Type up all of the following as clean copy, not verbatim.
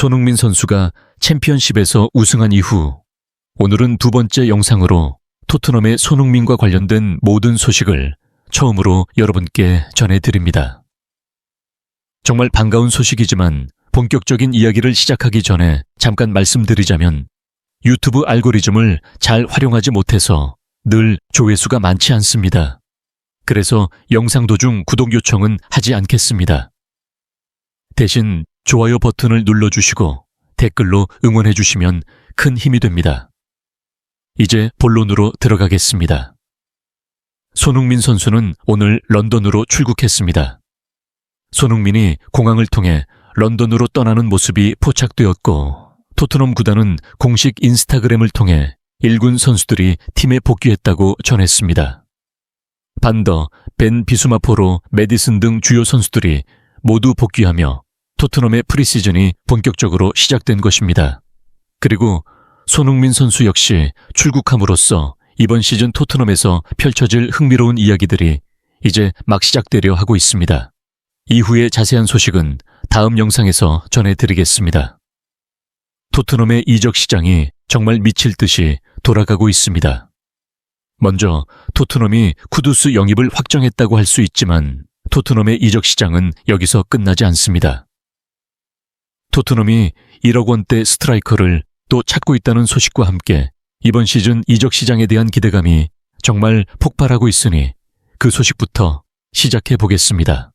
손흥민 선수가 챔피언십에서 우승한 이후 오늘은 두 번째 영상으로 토트넘의 손흥민과 관련된 모든 소식을 처음으로 여러분께 전해드립니다. 정말 반가운 소식이지만 본격적인 이야기를 시작하기 전에 잠깐 말씀드리자면 유튜브 알고리즘을 잘 활용하지 못해서 늘 조회수가 많지 않습니다. 그래서 영상 도중 구독 요청은 하지 않겠습니다. 대신 좋아요 버튼을 눌러주시고 댓글로 응원해주시면 큰 힘이 됩니다. 이제 본론으로 들어가겠습니다. 손흥민 선수는 오늘 런던으로 출국했습니다. 손흥민이 공항을 통해 런던으로 떠나는 모습이 포착되었고 토트넘 구단은 공식 인스타그램을 통해 1군 선수들이 팀에 복귀했다고 전했습니다. 반더, 벤 비수마포로, 메디슨 등 주요 선수들이 모두 복귀하며 토트넘의 프리시즌이 본격적으로 시작된 것입니다. 그리고 손흥민 선수 역시 출국함으로써 이번 시즌 토트넘에서 펼쳐질 흥미로운 이야기들이 이제 막 시작되려 하고 있습니다. 이후의 자세한 소식은 다음 영상에서 전해드리겠습니다. 토트넘의 이적 시장이 정말 미칠 듯이 돌아가고 있습니다. 먼저 토트넘이 쿠두스 영입을 확정했다고 할 수 있지만 토트넘의 이적 시장은 여기서 끝나지 않습니다. 토트넘이 1억 원대 스트라이커를 또 찾고 있다는 소식과 함께 이번 시즌 이적 시장에 대한 기대감이 정말 폭발하고 있으니 그 소식부터 시작해 보겠습니다.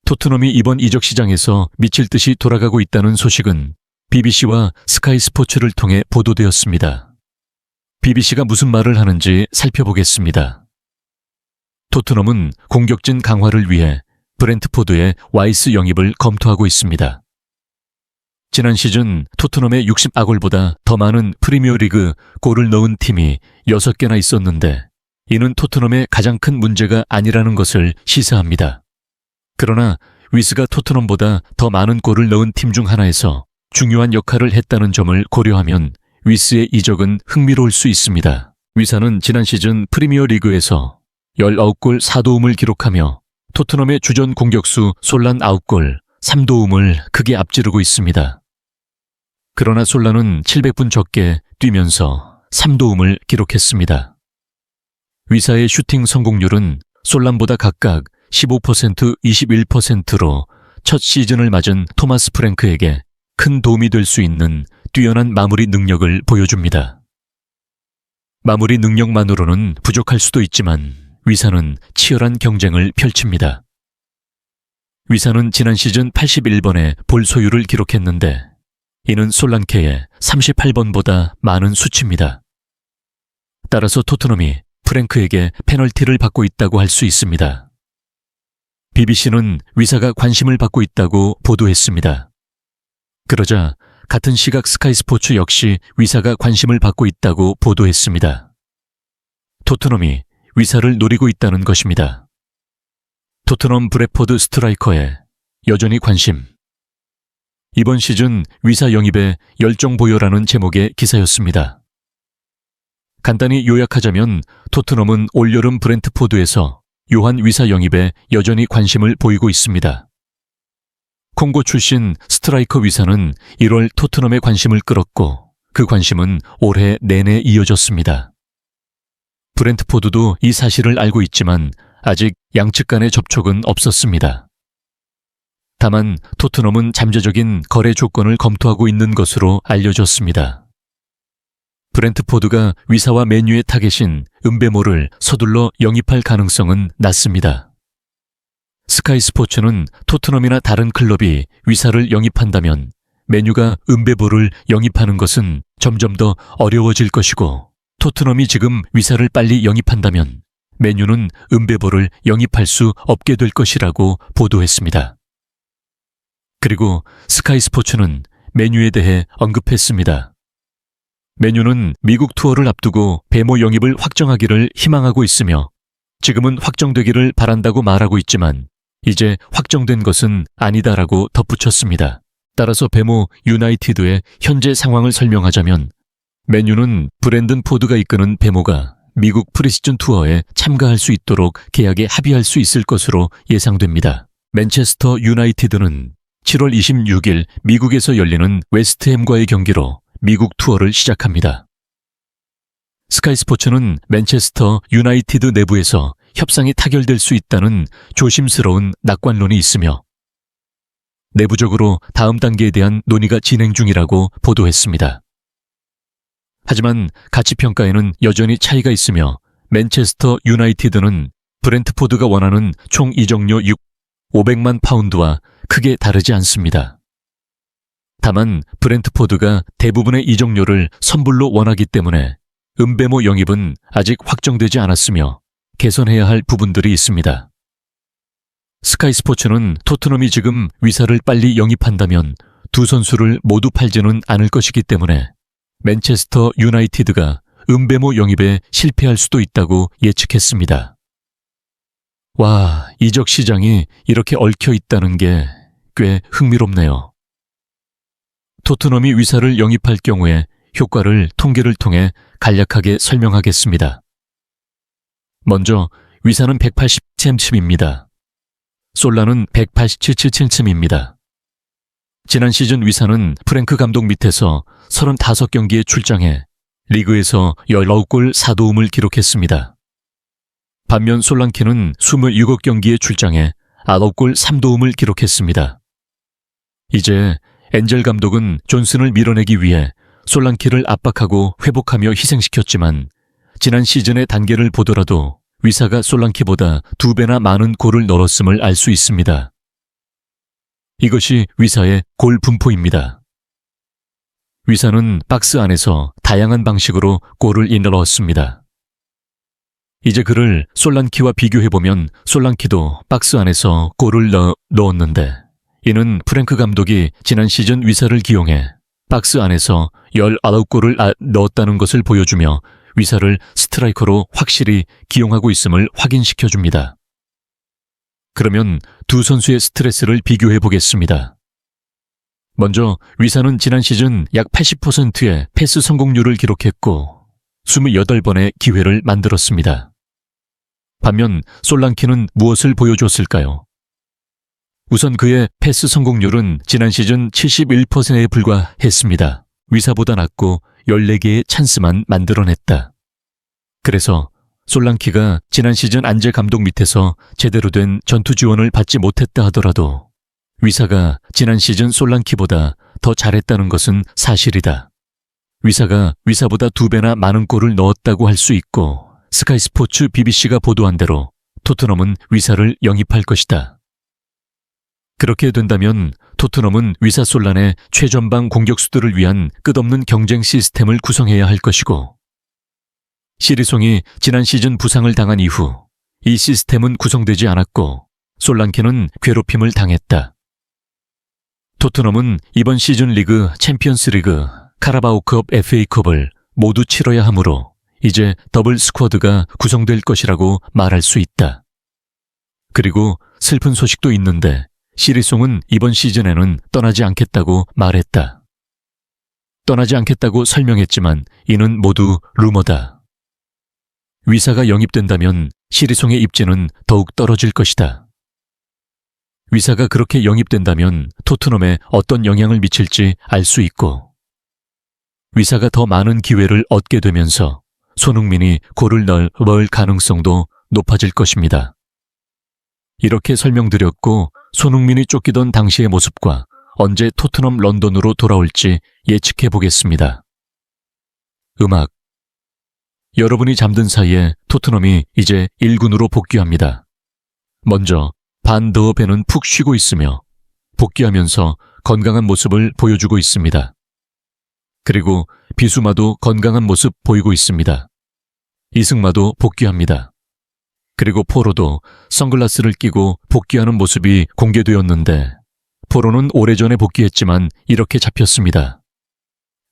토트넘이 이번 이적 시장에서 미칠 듯이 돌아가고 있다는 소식은 BBC와 스카이 스포츠를 통해 보도되었습니다. BBC가 무슨 말을 하는지 살펴보겠습니다. 토트넘은 공격진 강화를 위해 브렌트포드의 와이스 영입을 검토하고 있습니다. 지난 시즌 토트넘의 60악골보다 더 많은 프리미어리그 골을 넣은 팀이 6개나 있었는데 이는 토트넘의 가장 큰 문제가 아니라는 것을 시사합니다. 그러나 위스가 토트넘보다 더 많은 골을 넣은 팀 중 하나에서 중요한 역할을 했다는 점을 고려하면 위스의 이적은 흥미로울 수 있습니다. 위사는 지난 시즌 프리미어리그에서 19골 4도움을 기록하며 토트넘의 주전 공격수 솔란 9골 3도움을 크게 앞지르고 있습니다. 그러나 솔란은 700분 적게 뛰면서 3도움을 기록했습니다. 위사의 슈팅 성공률은 솔란보다 각각 15%, 21%로 첫 시즌을 맞은 토마스 프랭크에게 큰 도움이 될 수 있는 뛰어난 마무리 능력을 보여줍니다. 마무리 능력만으로는 부족할 수도 있지만 위사는 치열한 경쟁을 펼칩니다. 위사는 지난 시즌 81번의 볼 소유를 기록했는데 이는 솔란케의 38번보다 많은 수치입니다. 따라서 토트넘이 프랭크에게 페널티를 받고 있다고 할 수 있습니다. BBC는 위사가 관심을 받고 있다고 보도했습니다. 그러자 같은 시각 스카이 스포츠 역시 위사가 관심을 받고 있다고 보도했습니다. 토트넘이 위사를 노리고 있다는 것입니다. 토트넘 브래포드 스트라이커에 여전히 관심. 이번 시즌 위사 영입에 열정 보여라는 제목의 기사였습니다. 간단히 요약하자면 토트넘은 올여름 브렌트포드에서 요한 위사 영입에 여전히 관심을 보이고 있습니다. 콩고 출신 스트라이커 위사는 1월 토트넘의 관심을 끌었고 그 관심은 올해 내내 이어졌습니다. 브렌트포드도 이 사실을 알고 있지만 아직 양측 간의 접촉은 없었습니다. 다만 토트넘은 잠재적인 거래 조건을 검토하고 있는 것으로 알려졌습니다. 브렌트포드가 위사와 맨유의 타겟인 은베모를 서둘러 영입할 가능성은 낮습니다. 스카이 스포츠는 토트넘이나 다른 클럽이 위사를 영입한다면 맨유가 은베모를 영입하는 것은 점점 더 어려워질 것이고 토트넘이 지금 위사를 빨리 영입한다면 맨유는 은베모를 영입할 수 없게 될 것이라고 보도했습니다. 그리고 스카이 스포츠는 맨유에 대해 언급했습니다. 맨유는 미국 투어를 앞두고 베모 영입을 확정하기를 희망하고 있으며 지금은 확정되기를 바란다고 말하고 있지만 이제 확정된 것은 아니다라고 덧붙였습니다. 따라서 베모 유나이티드의 현재 상황을 설명하자면 맨유는 브랜든 포드가 이끄는 베모가 미국 프리시즌 투어에 참가할 수 있도록 계약에 합의할 수 있을 것으로 예상됩니다. 맨체스터 유나이티드는 7월 26일 미국에서 열리는 웨스트햄과의 경기로 미국 투어를 시작합니다. 스카이스포츠는 맨체스터 유나이티드 내부에서 협상이 타결될 수 있다는 조심스러운 낙관론이 있으며 내부적으로 다음 단계에 대한 논의가 진행 중이라고 보도했습니다. 하지만 가치평가에는 여전히 차이가 있으며 맨체스터 유나이티드는 브렌트포드가 원하는 총 이적료 500만 파운드와 크게 다르지 않습니다. 다만 브렌트포드가 대부분의 이적료를 선불로 원하기 때문에 은배모 영입은 아직 확정되지 않았으며 개선해야 할 부분들이 있습니다. 스카이스포츠는 토트넘이 지금 위사를 빨리 영입한다면 두 선수를 모두 팔지는 않을 것이기 때문에 맨체스터 유나이티드가 은배모 영입에 실패할 수도 있다고 예측했습니다. 와, 이적 시장이 이렇게 얽혀 있다는 게 꽤 흥미롭네요. 토트넘이 위사를 영입할 경우에 효과를 통계를 통해 간략하게 설명하겠습니다. 먼저 위사는 180cm입니다. 솔라는 187cm입니다. 지난 시즌 위사는 프랭크 감독 밑에서 35경기에 출장해 리그에서 19골 4도움을 기록했습니다. 반면 솔랑키는 27경기에 출장해 9골 3도움을 기록했습니다. 이제 엔젤 감독은 존슨을 밀어내기 위해 솔랑키를 압박하고 회복하며 희생시켰지만 지난 시즌의 단계를 보더라도 위사가 솔랑키보다 2배나 많은 골을 넣었음을 알 수 있습니다. 이것이 위사의 골 분포입니다. 위사는 박스 안에서 다양한 방식으로 골을 넣었습니다. 이제 그를 솔랑키와 비교해보면 솔랑키도 박스 안에서 골을 넣었는데 이는 프랭크 감독이 지난 시즌 위사를 기용해 박스 안에서 19골을 넣었다는 것을 보여주며 위사를 스트라이커로 확실히 기용하고 있음을 확인시켜줍니다. 그러면 두 선수의 스트레스를 비교해 보겠습니다. 먼저 위사는 지난 시즌 약 80%의 패스 성공률을 기록했고 28번의 기회를 만들었습니다. 반면 솔랑키는 무엇을 보여줬을까요? 우선 그의 패스 성공률은 지난 시즌 71%에 불과했습니다. 위사보다 낮고 14개의 찬스만 만들어냈다. 그래서 솔랑키가 지난 시즌 안제 감독 밑에서 제대로 된 전투 지원을 받지 못했다 하더라도 위사가 지난 시즌 솔랑키보다 더 잘했다는 것은 사실이다. 위사가 위사보다 2배나 많은 골을 넣었다고 할 수 있고 스카이스포츠 BBC가 보도한 대로 토트넘은 위사를 영입할 것이다. 그렇게 된다면 토트넘은 위사 솔란의 최전방 공격수들을 위한 끝없는 경쟁 시스템을 구성해야 할 것이고 시리송이 지난 시즌 부상을 당한 이후 이 시스템은 구성되지 않았고 솔랑키는 괴롭힘을 당했다. 토트넘은 이번 시즌 리그 챔피언스 리그, 카라바오컵 FA컵을 모두 치러야 하므로 이제 더블 스쿼드가 구성될 것이라고 말할 수 있다. 그리고 슬픈 소식도 있는데 시리송은 이번 시즌에는 떠나지 않겠다고 말했다. 떠나지 않겠다고 설명했지만 이는 모두 루머다. 위사가 영입된다면 시리송의 입지는 더욱 떨어질 것이다. 위사가 그렇게 영입된다면 토트넘에 어떤 영향을 미칠지 알 수 있고 위사가 더 많은 기회를 얻게 되면서 손흥민이 골을 넣을 가능성도 높아질 것입니다. 이렇게 설명드렸고 손흥민이 쫓기던 당시의 모습과 언제 토트넘 런던으로 돌아올지 예측해 보겠습니다. 음악. 여러분이 잠든 사이에 토트넘이 이제 1군으로 복귀합니다. 먼저 반 더 벤은 푹 쉬고 있으며 복귀하면서 건강한 모습을 보여주고 있습니다. 그리고 비수마도 건강한 모습 보이고 있습니다. 이승마도 복귀합니다. 그리고 포로도 선글라스를 끼고 복귀하는 모습이 공개되었는데 포로는 오래전에 복귀했지만 이렇게 잡혔습니다.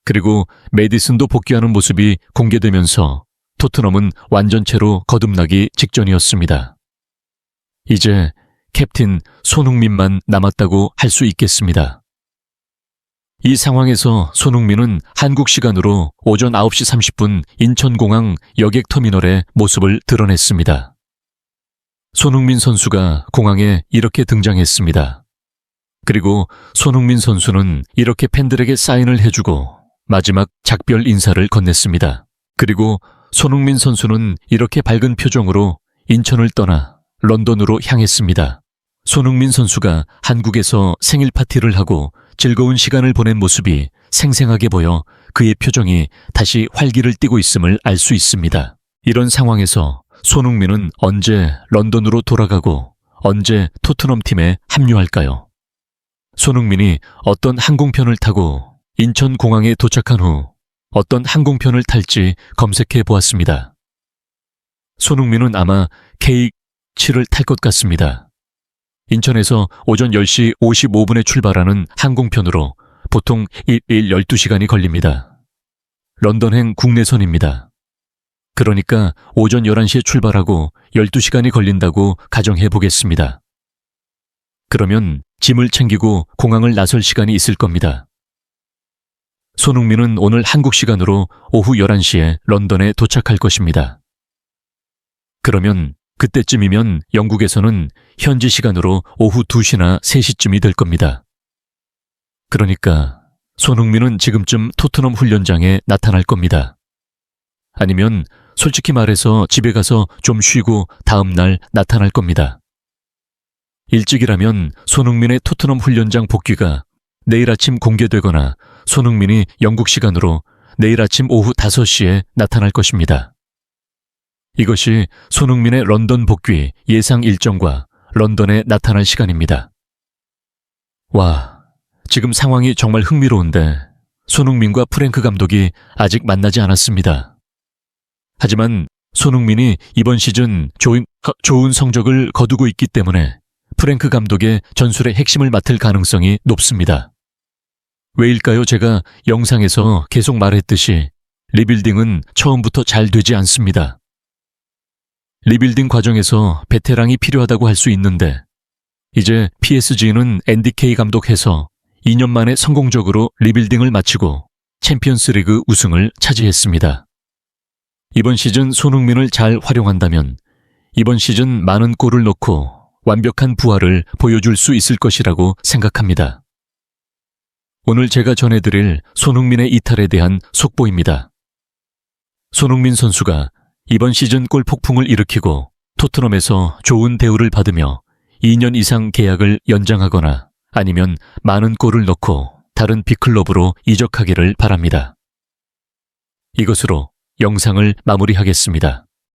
그리고 메디슨도 복귀하는 모습이 공개되면서 토트넘은 완전체로 거듭나기 직전이었습니다. 이제 캡틴 손흥민만 남았다고 할 수 있겠습니다. 이 상황에서 손흥민은 한국 시간으로 오전 9시 30분 인천공항 여객터미널에 모습을 드러냈습니다. 손흥민 선수가 공항에 이렇게 등장했습니다. 그리고 손흥민 선수는 이렇게 팬들에게 사인을 해주고 마지막 작별 인사를 건넸습니다. 그리고 손흥민 선수는 이렇게 밝은 표정으로 인천을 떠나 런던으로 향했습니다. 손흥민 선수가 한국에서 생일 파티를 하고 즐거운 시간을 보낸 모습이 생생하게 보여 그의 표정이 다시 활기를 띠고 있음을 알 수 있습니다. 이런 상황에서 손흥민은 언제 런던으로 돌아가고 언제 토트넘 팀에 합류할까요? 손흥민이 어떤 항공편을 타고 인천공항에 도착한 후 어떤 항공편을 탈지 검색해 보았습니다. 손흥민은 아마 KH7을 탈 것 같습니다. 인천에서 오전 10시 55분에 출발하는 항공편으로 보통 12시간이 걸립니다. 런던행 국내선입니다. 그러니까 오전 11시에 출발하고 12시간이 걸린다고 가정해 보겠습니다. 그러면 짐을 챙기고 공항을 나설 시간이 있을 겁니다. 손흥민은 오늘 한국 시간으로 오후 11시에 런던에 도착할 것입니다. 그러면 그때쯤이면 영국에서는 현지 시간으로 오후 2시나 3시쯤이 될 겁니다. 그러니까 손흥민은 지금쯤 토트넘 훈련장에 나타날 겁니다. 아니면 솔직히 말해서 집에 가서 좀 쉬고 다음 날 나타날 겁니다. 일찍이라면 손흥민의 토트넘 훈련장 복귀가 내일 아침 공개되거나 손흥민이 영국 시간으로 내일 아침 오후 5시에 나타날 것입니다. 이것이 손흥민의 런던 복귀 예상 일정과 런던에 나타날 시간입니다. 와, 지금 상황이 정말 흥미로운데 손흥민과 프랭크 감독이 아직 만나지 않았습니다. 하지만 손흥민이 이번 시즌 좋은 성적을 거두고 있기 때문에 프랭크 감독의 전술의 핵심을 맡을 가능성이 높습니다. 왜일까요? 제가 영상에서 계속 말했듯이 리빌딩은 처음부터 잘 되지 않습니다. 리빌딩 과정에서 베테랑이 필요하다고 할 수 있는데 이제 PSG는 NDK 감독해서 2년 만에 성공적으로 리빌딩을 마치고 챔피언스리그 우승을 차지했습니다. 이번 시즌 손흥민을 잘 활용한다면 이번 시즌 많은 골을 넣고 완벽한 부활을 보여줄 수 있을 것이라고 생각합니다. 오늘 제가 전해드릴 손흥민의 이탈에 대한 속보입니다. 손흥민 선수가 이번 시즌 골 폭풍을 일으키고 토트넘에서 좋은 대우를 받으며 2년 이상 계약을 연장하거나 아니면 많은 골을 넣고 다른 빅클럽으로 이적하기를 바랍니다. 이것으로 영상을 마무리하겠습니다.